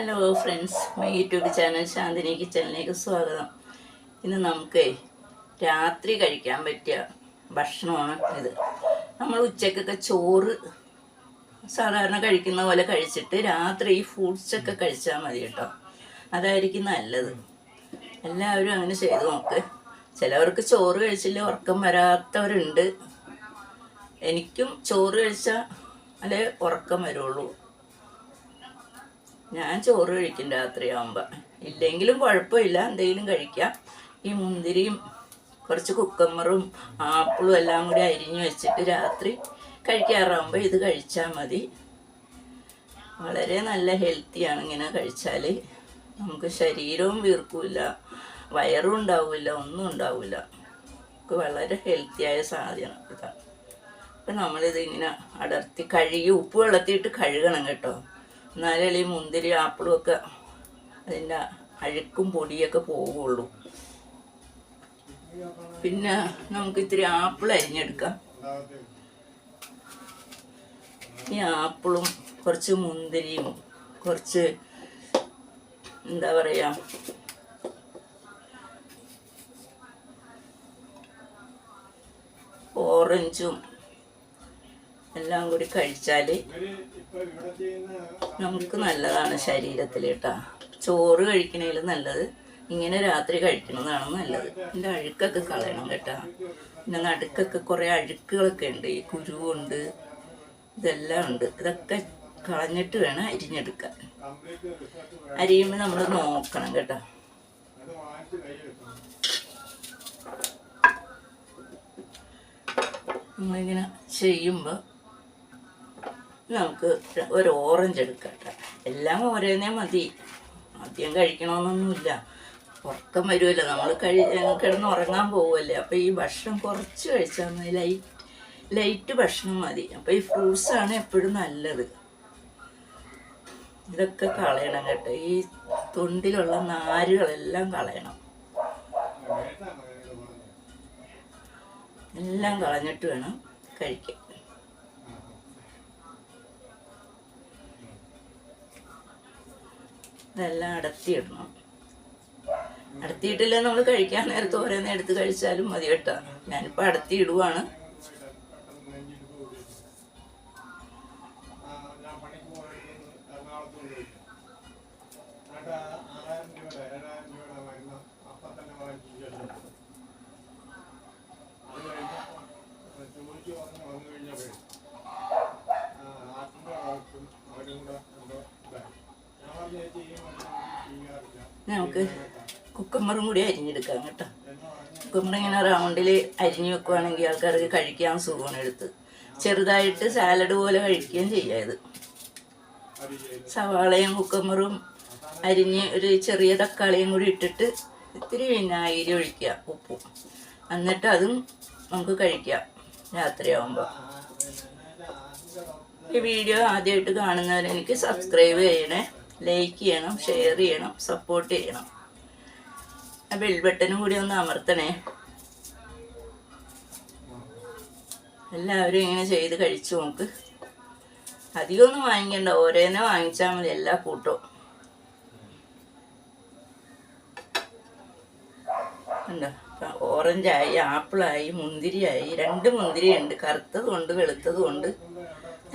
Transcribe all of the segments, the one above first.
Hello friends, my YouTube channel Shanthini കിച്ചണിലേക്ക് സ്വാഗതം. ഇന്ന് നമുക്ക് രാത്രി കഴിക്കാൻ പറ്റിയ ഭക്ഷണമാണ് ഇത്. നമ്മൾ ഉച്ചക്കൊക്കെ ചോറ് സാധാരണ കഴിക്കുന്ന പോലെ കഴിച്ചിട്ട് രാത്രി ഈ ഫ്രൂട്ട്സൊക്കെ കഴിച്ചാൽ മതി കേട്ടോ. അതായിരിക്കും നല്ലത്. എല്ലാവരും അങ്ങനെ ചെയ്ത് നോക്ക്. ചിലവർക്ക് ചോറ് കഴിച്ചില്ല ഉറക്കം വരാത്തവരുണ്ട്. എനിക്കും ചോറ് കഴിച്ചാൽ അല്ലേ ഉറക്കം വരുള്ളൂ. ഞാൻ ചോറ് കഴിക്കും രാത്രിയാകുമ്പോൾ. ഇല്ലെങ്കിലും കുഴപ്പമില്ല, എന്തെങ്കിലും കഴിക്കാം. ഈ മുന്തിരിയും കുറച്ച് കുക്കമ്പറും ആപ്പിളും എല്ലാം കൂടി അരിഞ്ഞു വെച്ചിട്ട് രാത്രി കഴിക്കാറാകുമ്പോൾ ഇത് കഴിച്ചാൽ മതി. വളരെ നല്ല ഹെൽത്തിയാണ്. ഇങ്ങനെ കഴിച്ചാൽ നമുക്ക് ശരീരവും വീർക്കില്ല, വയറും ഉണ്ടാവില്ല, ഒന്നും ഉണ്ടാവില്ല. നമുക്ക് വളരെ ഹെൽത്തിയായ സാധനം ഇതാണ്. അപ്പം നമ്മളിത് ഇങ്ങനെ അടർത്തി കഴുകി ഉപ്പ് വെള്ളത്തിയിട്ട് കഴുകണം കേട്ടോ. എന്നാലേ ഈ മുന്തിരി ആപ്പിളും ഒക്കെ അതിൻ്റെ അഴുക്കും പൊടിയൊക്കെ പോവുള്ളൂ. പിന്നെ നമുക്ക് ഇത്തിരി ആപ്പിൾ അരിഞ്ഞെടുക്കാം. ഈ ആപ്പിളും കുറച്ച് മുന്തിരിയും കുറച്ച് എന്താ പറയുക ഓറഞ്ചും എല്ലാം കൂടി കഴിച്ചാൽ നമുക്ക് നല്ലതാണ് ശരീരത്തിൽ കേട്ടോ. ചോറ് കഴിക്കണേലും നല്ലത് ഇങ്ങനെ രാത്രി കഴിക്കുന്നതാണ് നല്ലത്. ഇതിൻ്റെ അഴുക്കൊക്കെ കളയണം കേട്ടോ. പിന്നെ നടുക്കൊക്കെ കുറേ അഴുക്കുകളൊക്കെ ഉണ്ട്, ഈ കുരുവുണ്ട്, ഇതെല്ലാം ഉണ്ട്. ഇതൊക്കെ കളഞ്ഞിട്ട് വേണം അരിഞ്ഞെടുക്കാൻ. അരിയുമ്പോൾ നമ്മൾ നോക്കണം കേട്ടോ. നമ്മളിങ്ങനെ ചെയ്യുമ്പോൾ നമുക്ക് ഒരു ഓറഞ്ച് എടുക്കാം കേട്ടോ. എല്ലാം ഓരോന്നേ മതി, ആദ്യം കഴിക്കണമെന്നൊന്നുമില്ല. ഉറക്കം വരുമല്ലോ, നമ്മൾ കിടന്ന് ഉറങ്ങാൻ പോവുമല്ലേ. അപ്പോൾ ഈ ഭക്ഷണം കുറച്ച് കഴിച്ചാൽ മതി, ലൈറ്റ് ഭക്ഷണം മതി. അപ്പോൾ ഈ ഫ്രൂട്ട്സാണ് എപ്പോഴും നല്ലത്. ഇതൊക്കെ കളയണം കേട്ടോ. ഈ തൊണ്ടിലുള്ള നാരുകളെല്ലാം കളയണം. എല്ലാം കളഞ്ഞിട്ട് വേണം കഴിക്കാൻ. ഇതെല്ലാം അടത്തിയിടണം. അടത്തിയിട്ടില്ല നമ്മൾ കഴിക്കാൻ നേരത്തെ ഓരോന്ന് എടുത്ത് കഴിച്ചാലും മതി കേട്ടോ. ഞാനിപ്പോൾ അടത്തിയിടുവാണ്. നമുക്ക് കുക്കുമ്പറും കൂടി അരിഞ്ഞെടുക്കാം കേട്ടോ. കുക്കുമ്പർ ഇങ്ങനെ റൗണ്ടിൽ അരിഞ്ഞു വെക്കുവാണെങ്കിൽ ആൾക്കാർക്ക് കഴിക്കാൻ സുഖമാണ്. എടുത്ത് ചെറുതായിട്ട് സാലഡ് പോലെ കഴിക്കുകയും ചെയ്യാം. ഇത് സവാളയും കുക്കുമ്പറും അരിഞ്ഞ് ഒരു ചെറിയ തക്കാളിയും കൂടി ഇട്ടിട്ട് ഇത്തിരി വിനാഗിരി ഒഴിക്കുക, ഉപ്പും, എന്നിട്ട് അതും നമുക്ക് കഴിക്കാം രാത്രിയാകുമ്പോൾ. ഈ വീഡിയോ ആദ്യമായിട്ട് കാണുന്നവരെനിക്ക് സബ്സ്ക്രൈബ് ചെയ്യണേ, ലൈക്ക് ചെയ്യണം, ഷെയർ ചെയ്യണം, സപ്പോർട്ട് ചെയ്യണം. ആ ബെൽ ബട്ടനും കൂടി ഒന്ന് അമർത്തണേ. എല്ലാവരും ഇങ്ങനെ ചെയ്ത് കഴിച്ചു നോക്ക്. അധികമൊന്നും വാങ്ങിക്കണ്ട, ഓരോന്നെ വാങ്ങിച്ചാൽ മതി എല്ലാ കൂട്ടവും. എന്താ ഓറഞ്ചായി, ആപ്പിളായി, മുന്തിരിയായി. 2 മുന്തിരിയുണ്ട്, കറുത്തതും ഉണ്ട് വെളുത്തതും ഉണ്ട്,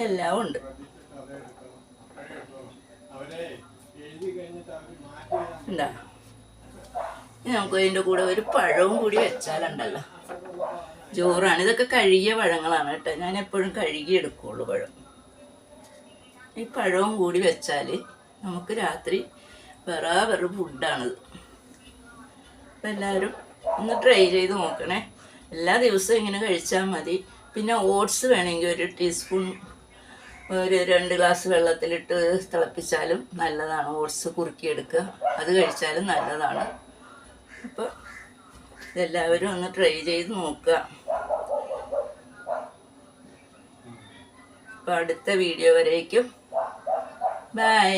എല്ലാം ഉണ്ട്. എന്താ നമുക്ക് അതിൻ്റെ കൂടെ ഒരു പഴവും കൂടി വെച്ചാലുണ്ടല്ലോ ജോറാണ്. ഇതൊക്കെ കഴുകിയ പഴങ്ങളാണ് കേട്ടോ. ഞാൻ എപ്പോഴും കഴുകി എടുക്കുള്ളൂ പഴം. ഈ പഴവും കൂടി വെച്ചാൽ നമുക്ക് രാത്രി വെറു ഫുഡാണിത്. അപ്പം എല്ലാവരും ഒന്ന് ട്രൈ ചെയ്ത് നോക്കണേ. എല്ലാ ദിവസവും ഇങ്ങനെ കഴിച്ചാൽ മതി. പിന്നെ ഓട്സ് വേണമെങ്കിൽ ഒരു ടീസ്പൂൺ, ഒരു 2 ഗ്ലാസ് വെള്ളത്തിലിട്ട് തിളപ്പിച്ചാലും നല്ലതാണ്. ഓട്സ് കുറുക്കിയെടുക്കുക, അത് കഴിച്ചാലും നല്ലതാണ്. അപ്പോൾ ഇതെല്ലാവരും ഒന്ന് ട്രൈ ചെയ്ത് നോക്കുക. അപ്പോൾ അടുത്ത വീഡിയോ വരേക്കും ബൈ.